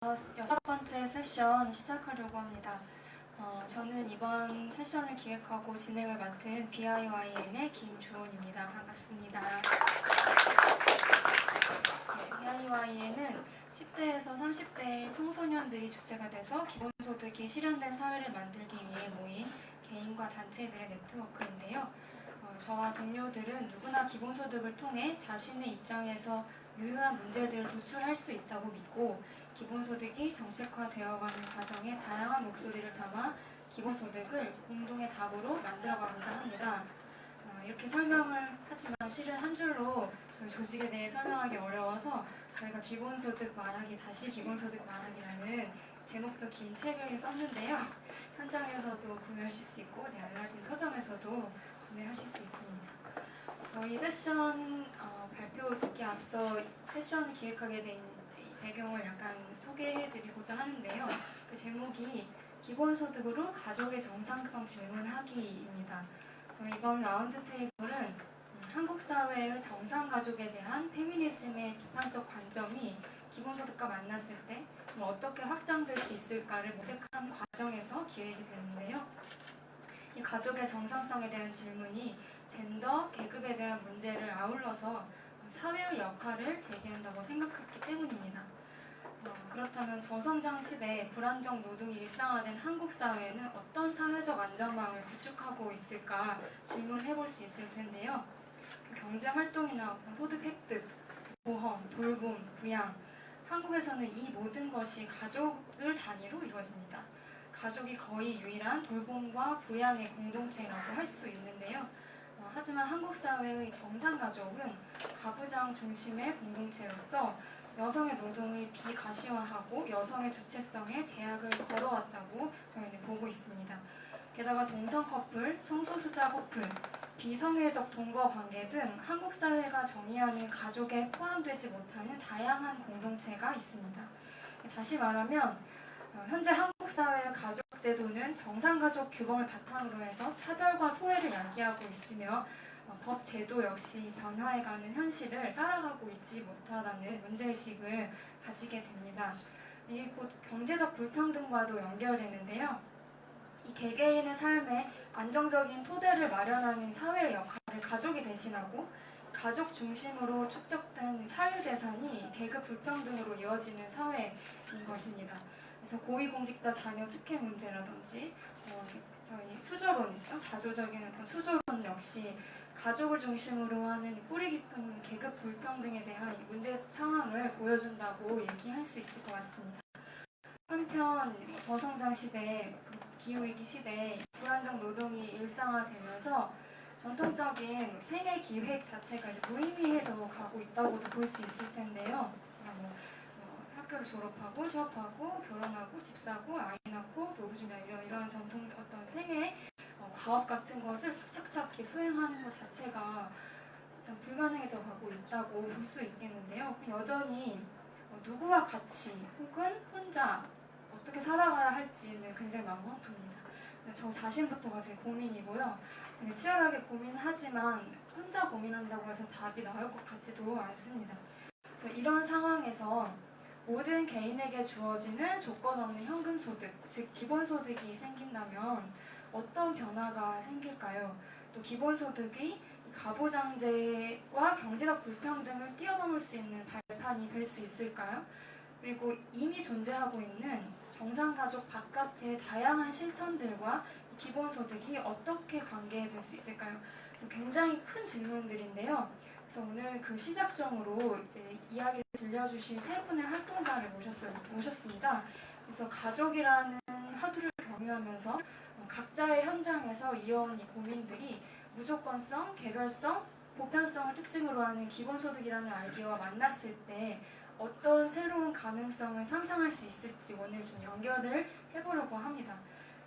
여섯 번째 세션 시작하려고 합니다. 저는 이번 세션을 기획하고 진행을 맡은 BIYN의 김주원입니다. 반갑습니다. BIYN은 10대에서 30대의 청소년들이 주체가 돼서 기본소득이 실현된 사회를 만들기 위해 모인 개인과 단체들의 네트워크인데요. 저와 동료들은 누구나 기본소득을 통해 자신의 입장에서 유효한 문제들을 도출할 수 있다고 믿고 기본소득이 정책화되어가는 과정에 다양한 목소리를 담아 기본소득을 공동의 답으로 만들어가고자 합니다. 이렇게 설명을 하지만 실은 한 줄로 저희 조직에 대해 설명하기 어려워서 저희가 기본소득 말하기 다시 기본소득 말하기라는 제목도 긴 책을 썼는데요. 현장에서도 구매하실 수 있고 알라딘 서점에서도 구매하실 수 있습니다. 저희 세션 발표 듣기 앞서 세션을 기획하게 된 배경을 약간 소개해드리고자 하는데요. 그 제목이 기본소득으로 가족의 정상성 질문하기입니다. 저희 이번 라운드 테이블은 한국 사회의 정상가족에 대한 페미니즘의 비판적 관점이 기본소득과 만났을 때 어떻게 확장될 수 있을까를 모색하는 과정에서 기획이 됐는데요. 이 가족의 정상성에 대한 질문이 젠더, 계급에 대한 문제를 아울러서 사회의 역할을 제기한다고 생각했기 때문입니다. 그렇다면 저성장 시대에 불안정 노동이 일상화된 한국 사회는 어떤 사회적 안전망을 구축하고 있을까 질문해 볼 수 있을 텐데요. 경제 활동이나 소득 획득, 보험, 돌봄, 부양, 한국에서는 이 모든 것이 가족을 단위로 이루어집니다. 가족이 거의 유일한 돌봄과 부양의 공동체라고 할 수 있는데요. 하지만 한국 사회의 정상가족은 가부장 중심의 공동체로서 여성의 노동을 비가시화하고 여성의 주체성에 제약을 걸어왔다고 저희는 보고 있습니다. 게다가 동성 커플, 성소수자 커플, 비성애적 동거 관계 등 한국 사회가 정의하는 가족에 포함되지 못하는 다양한 공동체가 있습니다. 다시 말하면 현재 한국 사회의 가족 제도는 정상가족 규범을 바탕으로 해서 차별과 소외를 야기하고 있으며 법 제도 역시 변화해가는 현실을 따라가고 있지 못하다는 문제의식을 가지게 됩니다. 이게 곧 경제적 불평등과도 연결되는데요. 이 개개인의 삶에 안정적인 토대를 마련하는 사회의 역할을 가족이 대신하고 가족 중심으로 축적된 사유재산이 계급 불평등으로 이어지는 사회인 것입니다. 그래서 고위공직자 자녀 특혜 문제라든지 저희 수조론 있죠. 자조적인 어떤 수조론 역시 가족을 중심으로 하는 뿌리 깊은 계급 불평등에 대한 문제 상황을 보여준다고 얘기할 수 있을 것 같습니다. 한편 저성장 시대, 기후위기 시대에 불안정 노동이 일상화되면서 전통적인 생애 기획 자체가 이제 무의미해져 가고 있다고도 볼 수 있을 텐데요. 학교를 졸업하고 취업하고 결혼하고 집 사고 아이 낳고 노후준비 이런 전통 어떤 생애 과업 같은 것을 착착착 수행하는 것 자체가 일단 불가능해져 가고 있다고 볼 수 있겠는데요. 여전히 누구와 같이 혹은 혼자 어떻게 살아가야 할지는 굉장히 막막합니다. 저 자신부터가 되게 고민이고요. 치열하게 고민하지만 혼자 고민한다고 해서 답이 나올 것 같지도 않습니다. 그래서 이런 상황에서 모든 개인에게 주어지는 조건 없는 현금소득, 즉 기본소득이 생긴다면 어떤 변화가 생길까요? 또 기본소득이 가부장제와 경제적 불평등을 뛰어넘을 수 있는 발판이 될 수 있을까요? 그리고 이미 존재하고 있는 정상가족 바깥의 다양한 실천들과 기본소득이 어떻게 관계될 수 있을까요? 그래서 굉장히 큰 질문들인데요. 그래서 오늘 그 시작점으로 이제 이야기를 들려주신 세 분의 활동가를 모셨습니다. 그래서 가족이라는 화두를 경유하면서 각자의 현장에서 이어온 이 고민들이 무조건성, 개별성, 보편성을 특징으로 하는 기본소득이라는 아이디어와 만났을 때 어떤 새로운 가능성을 상상할 수 있을지 오늘 좀 연결을 해보려고 합니다.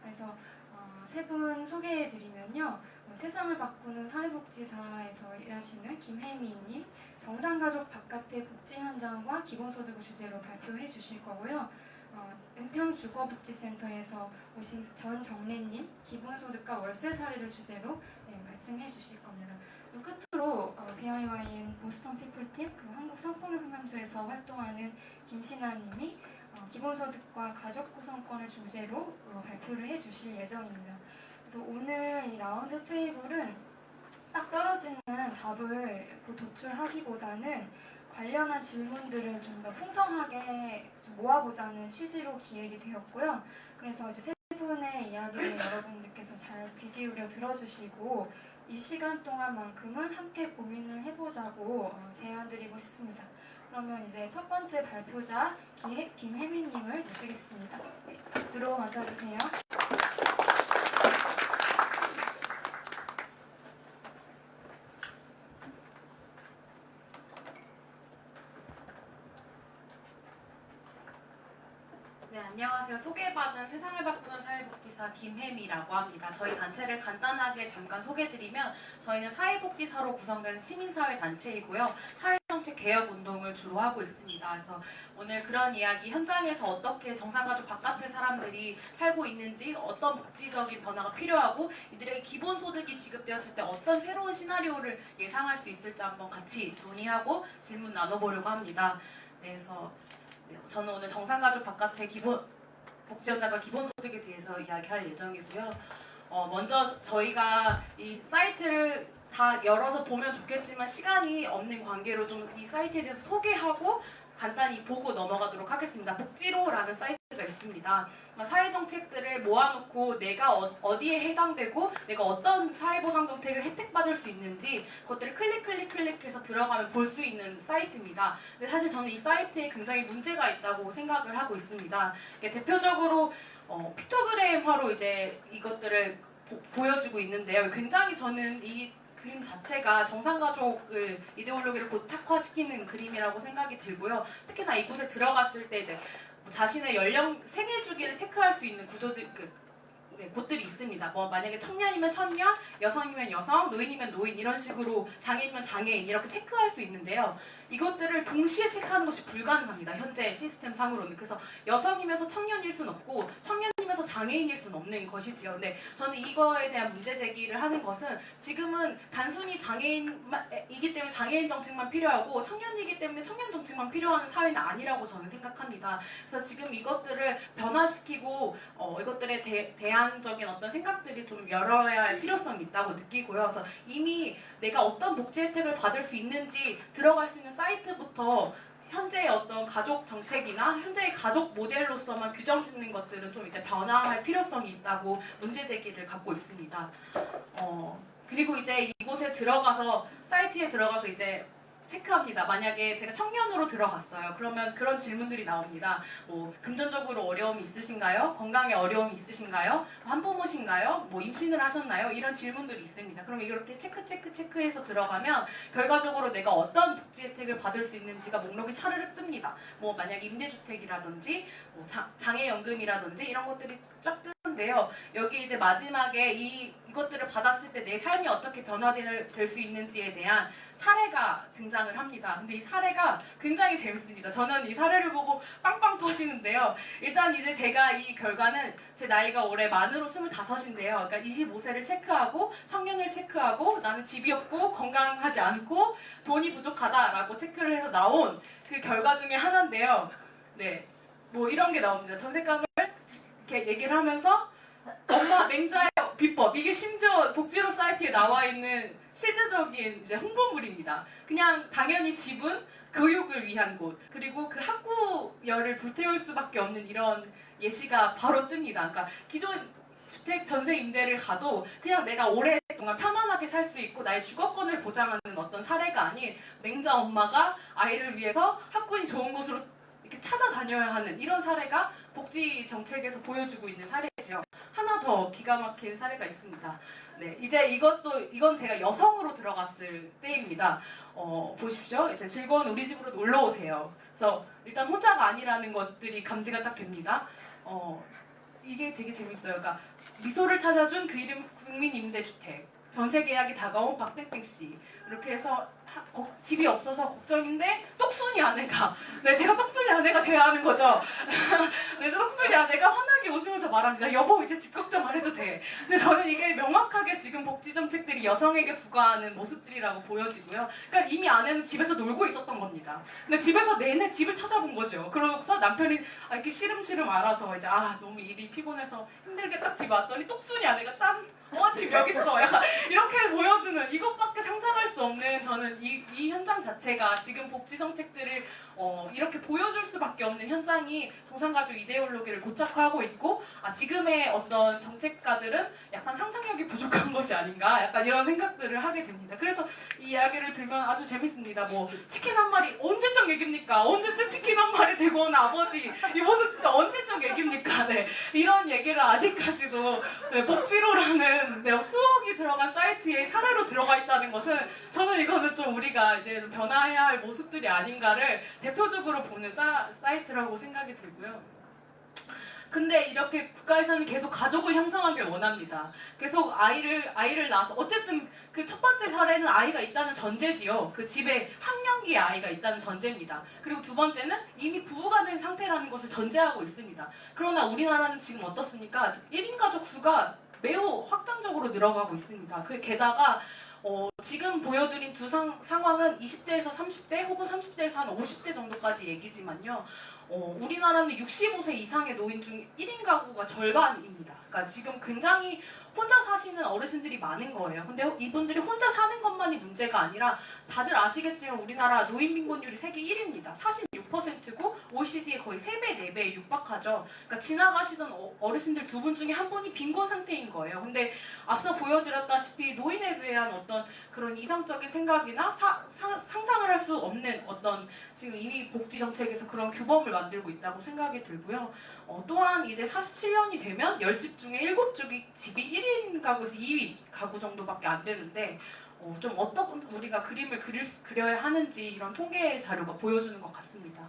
그래서 세 분 소개해드리면요. 세상을 바꾸는 사회복지사에서 일하시는 김혜미님, 정상가족 바깥의 복지 현장과 기본소득을 주제로 발표해 주실 거고요. 은평주거복지센터에서 오신 전정래님, 기본소득과 월세 사례를 주제로 말씀해 주실 겁니다. 끝으로 BIYN 보스턴 피플팀, 그리고 한국성폭력상담소에서 활동하는 김신아님이 기본소득과 가족구성권을 주제로 발표를 해주실 예정입니다. 그래서 오늘 이 라운드 테이블은 딱 떨어지는 답을 도출하기보다는 관련한 질문들을 좀 더 풍성하게 좀 모아보자는 취지로 기획이 되었고요. 그래서 이제 세 분의 이야기를 여러분들께서 잘 귀 기울여 들어주시고 이 시간 동안만큼은 함께 고민을 해보자고 제안드리고 싶습니다. 그러면 이제 첫 번째 발표자 김혜미님을 모시겠습니다. 네, 박수로 맞아주세요. 네, 안녕하세요. 소개받은 세상을 바꾸는 사회복지사 김혜미라고 합니다. 저희 단체를 간단하게 잠깐 소개드리면 저희는 사회복지사로 구성된 시민사회단체이고요. 사회정책 개혁운동을 주로 하고 있습니다. 그래서 오늘 그런 이야기, 현장에서 어떻게 정상가족 바깥의 사람들이 살고 있는지, 어떤 복지적인 변화가 필요하고 이들에게 기본소득이 지급되었을 때 어떤 새로운 시나리오를 예상할 수 있을지 한번 같이 논의하고 질문 나눠보려고 합니다. 네, 그래서 저는 오늘 정상가족 바깥의 복지현장과 기본소득에 대해서 이야기할 예정이고요. 먼저 저희가 이 사이트를 다 열어서 보면 좋겠지만 시간이 없는 관계로 좀 이 사이트에 대해서 소개하고 간단히 보고 넘어가도록 하겠습니다. 복지로라는 사이트가 있습니다. 사회정책들을 모아놓고 내가 어디에 해당되고 내가 어떤 사회보장 정책을 혜택받을 수 있는지 그것들을 클릭해서 들어가면 볼 수 있는 사이트입니다. 근데 사실 저는 이 사이트에 굉장히 문제가 있다고 생각을 하고 있습니다. 대표적으로 픽토그램화로 이제 이것들을 보여주고 있는데요. 굉장히 저는 이 그림 자체가 정상가족을 이데올로기를 고착화시키는 그림이라고 생각이 들고요. 특히나 이곳에 들어갔을 때 이제 자신의 연령 생애 주기를 체크할 수 있는 구조들 곳들이 있습니다. 만약에 청년이면 청년, 여성이면 여성, 노인이면 노인 이런 식으로 장애인이면 장애인 이렇게 체크할 수 있는데요. 이것들을 동시에 체크하는 것이 불가능합니다. 현재 시스템 상으로는. 그래서 여성이면서 청년일 수는 없고 청년이면서 장애인일 수는 없는 것이지요. 근데 저는 이거에 대한 문제 제기를 하는 것은 지금은 단순히 장애인이기 때문에 장애인 정책만 필요하고 청년이기 때문에 청년 정책만 필요한 사회는 아니라고 저는 생각합니다. 그래서 지금 이것들을 변화시키고 이것들에 대안적인 어떤 생각들이 좀 열어야 할 필요성이 있다고 느끼고요. 그래서 이미 내가 어떤 복지 혜택을 받을 수 있는지 들어갈 수 있는 사이트부터 현재의 어떤 가족 정책이나 현재의 가족 모델로서만 규정 짓는 것들은 좀 이제 변화할 필요성이 있다고 문제 제기를 갖고 있습니다. 그리고 이제 이곳에 들어가서 사이트에 들어가서 이제 체크합니다. 만약에 제가 청년으로 들어갔어요. 그러면 그런 질문들이 나옵니다. 금전적으로 어려움이 있으신가요? 건강에 어려움이 있으신가요? 한부모신가요? 임신을 하셨나요? 이런 질문들이 있습니다. 그럼 이렇게 체크해서 들어가면 결과적으로 내가 어떤 복지 혜택을 받을 수 있는지가 목록이 차르륵 뜹니다. 만약에 임대주택이라든지 장애연금이라든지 이런 것들이 쫙 뜨는데요. 여기 이제 마지막에 이것들을 받았을 때 내 삶이 어떻게 변화될 수 있는지에 대한 사례가 등장을 합니다. 근데 이 사례가 굉장히 재밌습니다. 저는 이 사례를 보고 빵빵 터지는데요. 일단 이제 제가 이 결과는 제 나이가 올해 만으로 25인데요. 그러니까 25세를 체크하고 청년을 체크하고 나는 집이 없고 건강하지 않고 돈이 부족하다라고 체크를 해서 나온 그 결과 중에 하나인데요. 네, 이런 게 나옵니다. 전세감을 이렇게 얘기를 하면서 엄마 맹자의 비법, 이게 심지어 복지로 사이트에 나와 있는 실제적인 이제 홍보물입니다. 그냥 당연히 집은 교육을 위한 곳, 그리고 그 학구열을 불태울 수밖에 없는 이런 예시가 바로 뜹니다. 그러니까 기존 주택 전세 임대를 가도 그냥 내가 오랫동안 편안하게 살 수 있고 나의 주거권을 보장하는 어떤 사례가 아닌 맹자 엄마가 아이를 위해서 학군이 좋은 곳으로 이렇게 찾아다녀야 하는 이런 사례가 복지 정책에서 보여주고 있는 사례죠. 하나 더 기가 막힌 사례가 있습니다. 네, 이제 이건 제가 여성으로 들어갔을 때입니다. 보십시오. 이제 즐거운 우리 집으로 놀러 오세요. 그래서 일단 혼자가 아니라는 것들이 감지가 딱 됩니다. 이게 되게 재밌어요. 그러니까 미소를 찾아준 그 이름 국민임대주택, 전세 계약이 다가온 박땡땡 씨, 이렇게 해서 집이 없어서 걱정인데 똑순이 아내가, 네, 제가 똑순이 아내가 돼야 하는 거죠. 그래서 석순이 아내가 환하게 웃으면서 말합니다. 여보 이제 집 걱정 안 해도 돼. 근데 저는 이게 명확하게 지금 복지 정책들이 여성에게 부과하는 모습들이라고 보여지고요. 그러니까 이미 아내는 집에서 놀고 있었던 겁니다. 근데 집에서 내내 집을 찾아본 거죠. 그러고서 남편이 이렇게 시름시름 알아서 이제 너무 일이 피곤해서 힘들게 딱 집에 왔더니 똑순이 아내가 짠! 지금 여기 있어. 약간 이렇게 보여주는 이것밖에 상상할 수 없는 저는 이 현장 자체가 지금 복지 정책들을 이렇게 보여줄 수밖에 없는 현장이 정상가족 이데올로기를 고착화하고 있고 지금의 어떤 정책가들은 약간 상상력이 부족한 것이 아닌가 약간 이런 생각들을 하게 됩니다. 그래서 이 이야기를 들면 아주 재밌습니다. 뭐 치킨 한 마리 언제적 얘기입니까? 언제적 치킨 한 마리 들고 온 아버지 이 모습 진짜 언제적 얘기입니까? 네, 이런 얘기를 아직까지도 복지로라는 수억이 들어간 사이트에 사례로 들어가 있다는 것은 저는 이거는 좀 우리가 이제 변화해야 할 모습들이 아닌가를 대표적으로 보는 사이트라고 생각이 들고요. 근데 이렇게 국가에서는 계속 가족을 형성하길 원합니다. 계속 아이를 낳아서 어쨌든 그 첫 번째 사례는 아이가 있다는 전제지요. 그 집에 학령기의 아이가 있다는 전제입니다. 그리고 두 번째는 이미 부부가 된 상태라는 것을 전제하고 있습니다. 그러나 우리나라는 지금 어떻습니까? 1인 가족 수가 매우 확장적으로 늘어가고 있습니다. 게다가 지금 보여드린 두 상황은 20대에서 30대 혹은 30대에서 한 50대 정도까지 얘기지만요. 우리나라는 65세 이상의 노인 중 1인 가구가 절반입니다. 그러니까 지금 굉장히 혼자 사시는 어르신들이 많은 거예요. 근데 이분들이 혼자 사는 것만이 문제가 아니라 다들 아시겠지만 우리나라 노인 빈곤율이 세계 1위입니다. 46%고 OECD의 거의 3배, 4배에 육박하죠. 그러니까 지나가시던 어르신들 두 분 중에 한 분이 빈곤 상태인 거예요. 근데 앞서 보여드렸다시피 노인에 대한 어떤 그런 이상적인 생각이나 상상을 할 수 없는 어떤 지금 이미 복지 정책에서 그런 규범을 만들고 있다고 생각이 들고요. 또한 이제 47년이 되면 10집 중에 7집이 1인 가구에서 2위 가구 정도밖에 안 되는데 좀 어떤 우리가 그림을 그려야 하는지 이런 통계 자료가 보여주는 것 같습니다.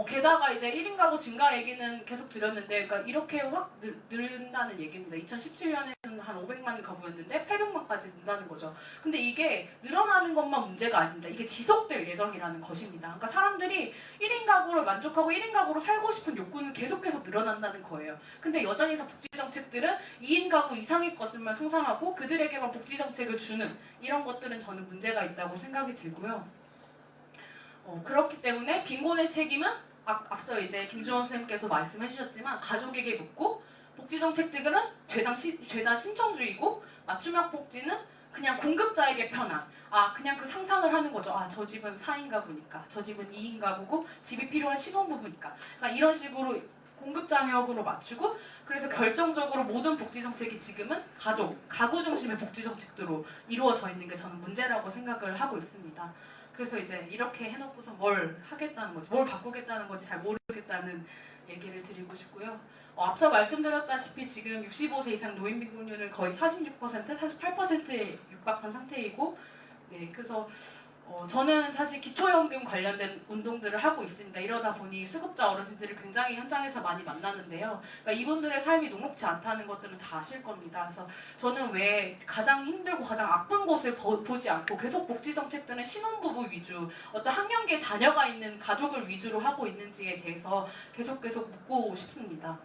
게다가 이제 1인 가구 증가 얘기는 계속 드렸는데 그러니까 이렇게 확 늘는다는 얘기입니다. 2017년에는 한 500만 가구였는데 800만까지 는다는 거죠. 근데 이게 늘어나는 것만 문제가 아닙니다. 이게 지속될 예정이라는 것입니다. 그러니까 사람들이 1인 가구를 만족하고 1인 가구로 살고 싶은 욕구는 계속해서 늘어난다는 거예요. 근데 여전히 복지 정책들은 2인 가구 이상의 것을만 상상하고 그들에게만 복지 정책을 주는 이런 것들은 저는 문제가 있다고 생각이 들고요. 그렇기 때문에 빈곤의 책임은 앞서 이제 김주원 선생님께서 말씀해 주셨지만 가족에게 묻고 복지 정책들은 죄다 신청주의고 맞춤형 복지는 그냥 공급자에게 편한 그냥 그 상상을 하는 거죠. 저 집은 4인 가구니까 저 집은 2인 가구고 집이 필요한 신혼부부니까 그러니까 이런 식으로 공급장벽으로 맞추고 그래서 결정적으로 모든 복지 정책이 지금은 가구 중심의 복지 정책으로 이루어져 있는 게 저는 문제라고 생각을 하고 있습니다. 그래서 이제 이렇게 해놓고서 뭘 하겠다는 거지, 뭘 바꾸겠다는 건지 잘 모르겠다는 얘기를 드리고 싶고요. 앞서 말씀드렸다시피 지금 65세 이상 노인 빈곤율은 거의 46%, 48%에 육박한 상태이고, 네, 그래서 저는 사실 기초연금 관련된 운동들을 하고 있습니다. 이러다 보니 수급자 어르신들을 굉장히 현장에서 많이 만나는데요. 그러니까 이분들의 삶이 녹록지 않다는 것들은 다 아실 겁니다. 그래서 저는 왜 가장 힘들고 가장 아픈 곳을 보지 않고 계속 복지 정책들은 신혼부부 위주, 어떤 학령기에 자녀가 있는 가족을 위주로 하고 있는지에 대해서 계속 묻고 싶습니다.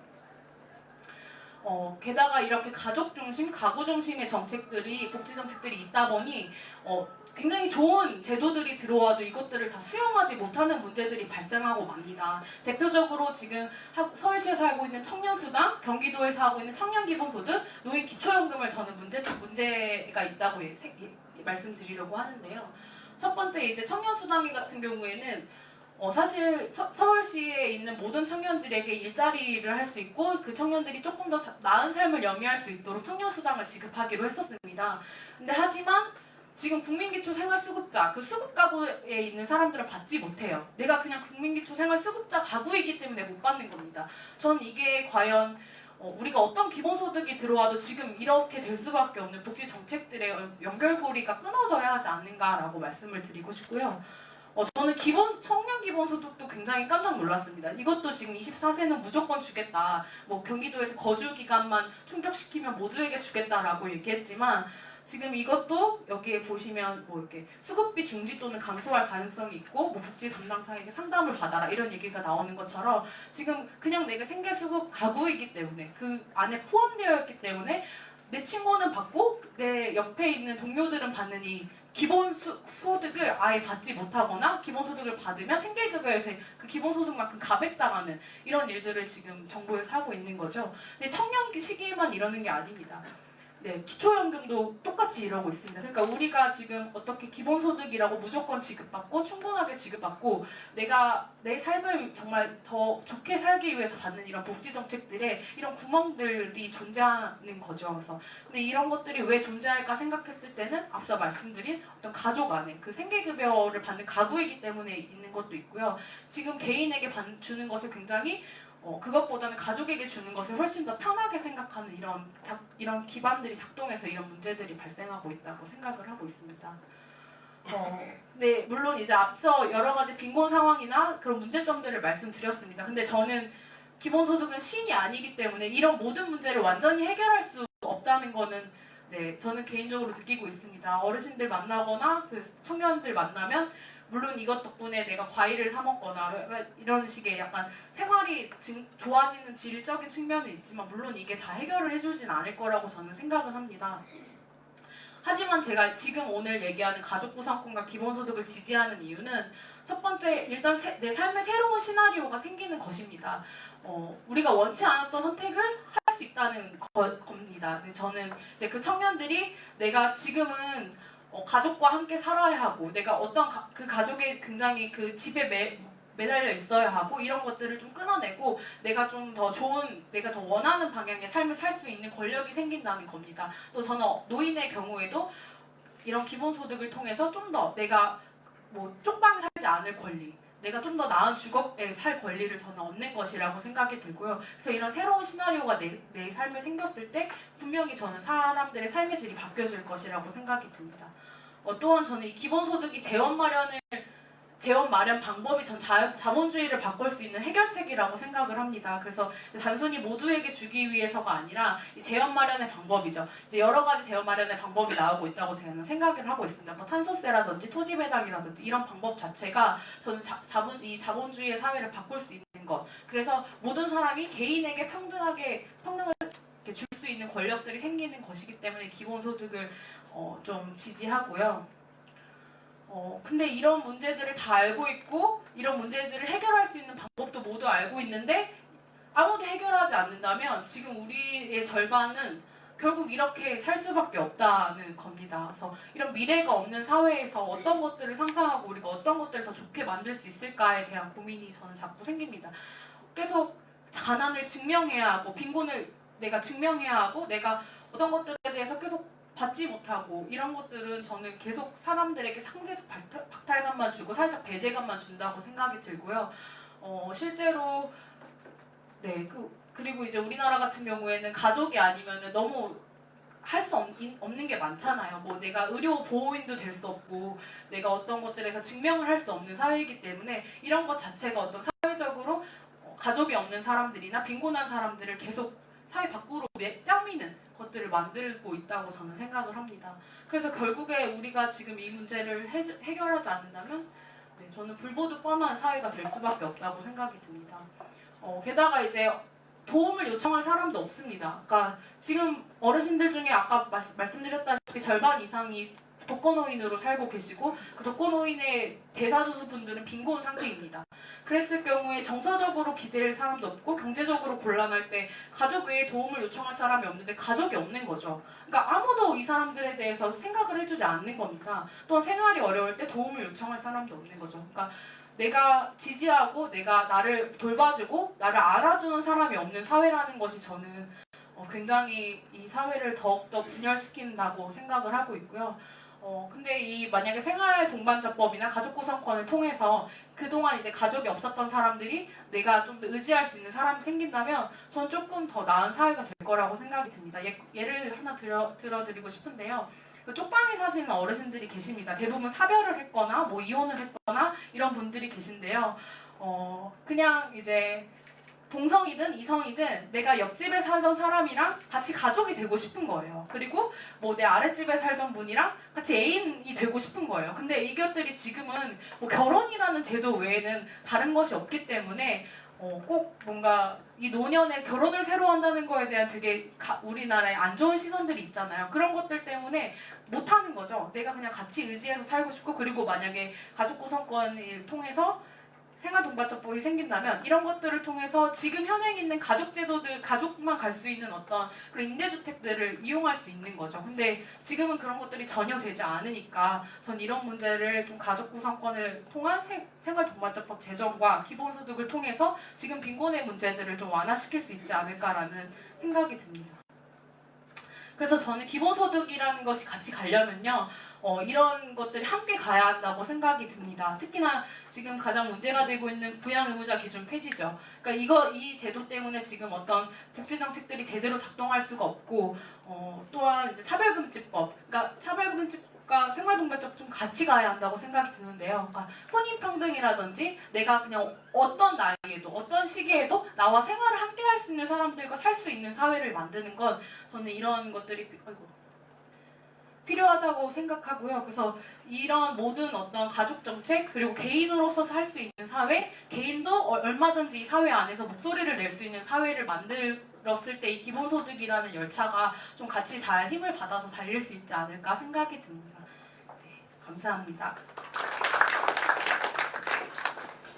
게다가 이렇게 가족 중심, 가구 중심의 정책들이, 복지 정책들이 있다 보니 굉장히 좋은 제도들이 들어와도 이것들을 다 수용하지 못하는 문제들이 발생하고 맙니다. 대표적으로 지금 서울시에서 하고 있는 청년수당, 경기도에서 하고 있는 청년기본소득, 노인기초연금을 저는 문제가 있다고 말씀드리려고 하는데요. 첫 번째 이제 청년수당 같은 경우에는 사실 서울시에 있는 모든 청년들에게 일자리를 할 수 있고 그 청년들이 조금 더 나은 삶을 영위할 수 있도록 청년수당을 지급하기로 했었습니다. 근데 하지만 지금 국민기초생활수급자, 그 수급가구에 있는 사람들은 받지 못해요. 내가 그냥 국민기초생활수급자 가구이기 때문에 못 받는 겁니다. 전 이게 과연 우리가 어떤 기본소득이 들어와도 지금 이렇게 될 수밖에 없는 복지 정책들의 연결고리가 끊어져야 하지 않는가라고 말씀을 드리고 싶고요. 저는 청년 기본소득도 굉장히 깜짝 놀랐습니다. 이것도 지금 24세는 무조건 주겠다. 경기도에서 거주 기간만 충족시키면 모두에게 주겠다라고 얘기했지만 지금 이것도 여기에 보시면 뭐 이렇게 수급비 중지 또는 감소할 가능성이 있고 뭐 복지 담당자에게 상담을 받아라 이런 얘기가 나오는 것처럼 지금 그냥 내가 생계수급 가구이기 때문에 그 안에 포함되어 있기 때문에 내 친구는 받고 내 옆에 있는 동료들은 받느니 기본소득을 아예 받지 못하거나 기본소득을 받으면 생계급여에서 그 기본소득만큼 가백당하는 이런 일들을 지금 정부에서 하고 있는 거죠. 근데 청년 시기에만 이러는 게 아닙니다. 네, 기초연금도 똑같이 이러고 있습니다. 그러니까 우리가 지금 어떻게 기본소득이라고 무조건 지급받고 충분하게 지급받고 내가 내 삶을 정말 더 좋게 살기 위해서 받는 이런 복지정책들에 이런 구멍들이 존재하는 거죠. 그래서 근데 이런 것들이 왜 존재할까 생각했을 때는 앞서 말씀드린 어떤 가족 안에 그 생계급여를 받는 가구이기 때문에 있는 것도 있고요. 지금 개인에게 주는 것을 굉장히 그것보다는 가족에게 주는 것을 훨씬 더 편하게 생각하는 이런 기반들이 작동해서 이런 문제들이 발생하고 있다고 생각을 하고 있습니다. 근데 물론 이제 앞서 여러 가지 빈곤 상황이나 그런 문제점들을 말씀드렸습니다. 근데 저는 기본소득은 신이 아니기 때문에 이런 모든 문제를 완전히 해결할 수 없다는 거는 네, 저는 개인적으로 느끼고 있습니다. 어르신들 만나거나 그 청년들 만나면 물론 이것 덕분에 내가 과일을 사 먹거나 이런 식의 약간 생활이 좋아지는 질적인 측면은 있지만 물론 이게 다 해결을 해주진 않을 거라고 저는 생각을 합니다. 하지만 제가 지금 오늘 얘기하는 가족구상권과 기본소득을 지지하는 이유는 첫 번째 일단 내 삶의 새로운 시나리오가 생기는 것입니다. 우리가 원치 않았던 선택을 할 수 있다는 겁니다. 근데 저는 이제 그 청년들이 내가 지금은 가족과 함께 살아야 하고 내가 어떤 그 가족에 굉장히 그 집에 매달려 있어야 하고 이런 것들을 좀 끊어내고 내가 좀 더 좋은 내가 더 원하는 방향의 삶을 살 수 있는 권력이 생긴다는 겁니다. 또 저는 노인의 경우에도 이런 기본소득을 통해서 좀 더 내가 뭐 쪽방에 살지 않을 권리 내가 좀 더 나은 주거에 살 권리를 저는 얻는 것이라고 생각이 들고요. 그래서 이런 새로운 시나리오가 내 삶에 생겼을 때 분명히 저는 사람들의 삶의 질이 바뀌어질 것이라고 생각이 듭니다. 또한 저는 이 기본소득이 재원 마련 방법이 전 자본주의를 바꿀 수 있는 해결책이라고 생각을 합니다. 그래서 단순히 모두에게 주기 위해서가 아니라 이 재원 마련의 방법이죠. 이제 여러 가지 재원 마련의 방법이 나오고 있다고 저는 생각을 하고 있습니다. 뭐 탄소세라든지 토지 배당이라든지 이런 방법 자체가 저는 이 자본주의의 사회를 바꿀 수 있는 것. 그래서 모든 사람이 개인에게 평등을 줄 수 있는 권력들이 생기는 것이기 때문에 기본소득을 좀 지지하고요. 근데 이런 문제들을 다 알고 있고 이런 문제들을 해결할 수 있는 방법도 모두 알고 있는데 아무도 해결하지 않는다면 지금 우리의 절반은 결국 이렇게 살 수밖에 없다는 겁니다. 그래서 이런 미래가 없는 사회에서 어떤 것들을 상상하고 우리가 어떤 것들을 더 좋게 만들 수 있을까에 대한 고민이 저는 자꾸 생깁니다. 계속 가난을 증명해야 하고 빈곤을 내가 증명해야 하고 내가 어떤 것들에 대해서 계속 받지 못하고 이런 것들은 저는 계속 사람들에게 상대적 박탈감만 주고 살짝 배제감만 준다고 생각이 들고요. 실제로 네 그리고 이제 우리나라 같은 경우에는 가족이 아니면은 너무 할 수 없는 게 많잖아요. 뭐 내가 의료 보호인도 될 수 없고 내가 어떤 것들에서 증명을 할 수 없는 사회이기 때문에 이런 것 자체가 어떤 사회적으로 가족이 없는 사람들이나 빈곤한 사람들을 계속 사회 밖으로 떼미는 것들을 만들고 있다고 저는 생각을 합니다. 그래서 결국에 우리가 지금 이 문제를 해결하지 않는다면 네, 저는 불보듯 뻔한 사회가 될 수밖에 없다고 생각이 듭니다. 게다가 이제 도움을 요청할 사람도 없습니다. 그러니까 지금 어르신들 중에 아까 말씀드렸다시피 절반 이상이 독거노인으로 살고 계시고 그 독거노인의 대다수 분들은 빈곤 상태입니다. 그랬을 경우에 정서적으로 기댈 사람도 없고 경제적으로 곤란할 때 가족 외에 도움을 요청할 사람이 없는데 가족이 없는 거죠. 그러니까 아무도 이 사람들에 대해서 생각을 해주지 않는 겁니다. 또한 생활이 어려울 때 도움을 요청할 사람도 없는 거죠. 그러니까 내가 지지하고 내가 나를 돌봐주고 나를 알아주는 사람이 없는 사회라는 것이 저는 굉장히 이 사회를 더욱더 분열시킨다고 생각을 하고 있고요. 근데 만약에 생활 동반자법이나 가족구성권을 통해서 그동안 이제 가족이 없었던 사람들이 내가 좀 더 의지할 수 있는 사람이 생긴다면 전 조금 더 나은 사회가 될 거라고 생각이 듭니다. 예를 하나 들어드리고 싶은데요. 그 쪽방에 사시는 어르신들이 계십니다. 대부분 사별을 했거나 뭐 이혼을 했거나 이런 분들이 계신데요. 그냥 이제 동성이든 이성이든 내가 옆집에 살던 사람이랑 같이 가족이 되고 싶은 거예요. 그리고 뭐 내 아랫집에 살던 분이랑 같이 애인이 되고 싶은 거예요. 근데 이것들이 지금은 뭐 결혼이라는 제도 외에는 다른 것이 없기 때문에 꼭 뭔가 이 노년에 결혼을 새로 한다는 거에 대한 되게 우리나라에 안 좋은 시선들이 있잖아요. 그런 것들 때문에 못하는 거죠. 내가 그냥 같이 의지해서 살고 싶고, 그리고 만약에 가족 구성권을 통해서 생활동반자법이 생긴다면 이런 것들을 통해서 지금 현행 있는 가족제도들, 가족만 갈 수 있는 어떤 그런 임대주택들을 이용할 수 있는 거죠. 근데 지금은 그런 것들이 전혀 되지 않으니까 전 이런 문제를 좀 가족 구성권을 통한 생활동반자법 제정과 기본소득을 통해서 지금 빈곤의 문제들을 좀 완화시킬 수 있지 않을까라는 생각이 듭니다. 그래서 저는 기본소득이라는 것이 같이 가려면요, 이런 것들이 함께 가야 한다고 생각이 듭니다. 특히나 지금 가장 문제가 되고 있는 부양의무자 기준 폐지죠. 그러니까 이 제도 때문에 지금 어떤 복지 정책들이 제대로 작동할 수가 없고, 또한 이제 차별금지법, 그러니까 차별금지법과 생활동반법 좀 같이 가야 한다고 생각이 드는데요. 그러니까 혼인평등이라든지 내가 그냥 어떤 나이에도 어떤 시기에도 나와 생활을 함께 할 수 있는 사람들과 살 수 있는 사회를 만드는 건 저는 이런 것들이 필요하다고 생각하고요. 그래서 이런 모든 어떤 가족 정책, 그리고 개인으로서 살 수 있는 사회, 개인도 얼마든지 이 사회 안에서 목소리를 낼 수 있는 사회를 만들었을 때 이 기본소득이라는 열차가 좀 같이 잘 힘을 받아서 달릴 수 있지 않을까 생각이 듭니다. 네, 감사합니다.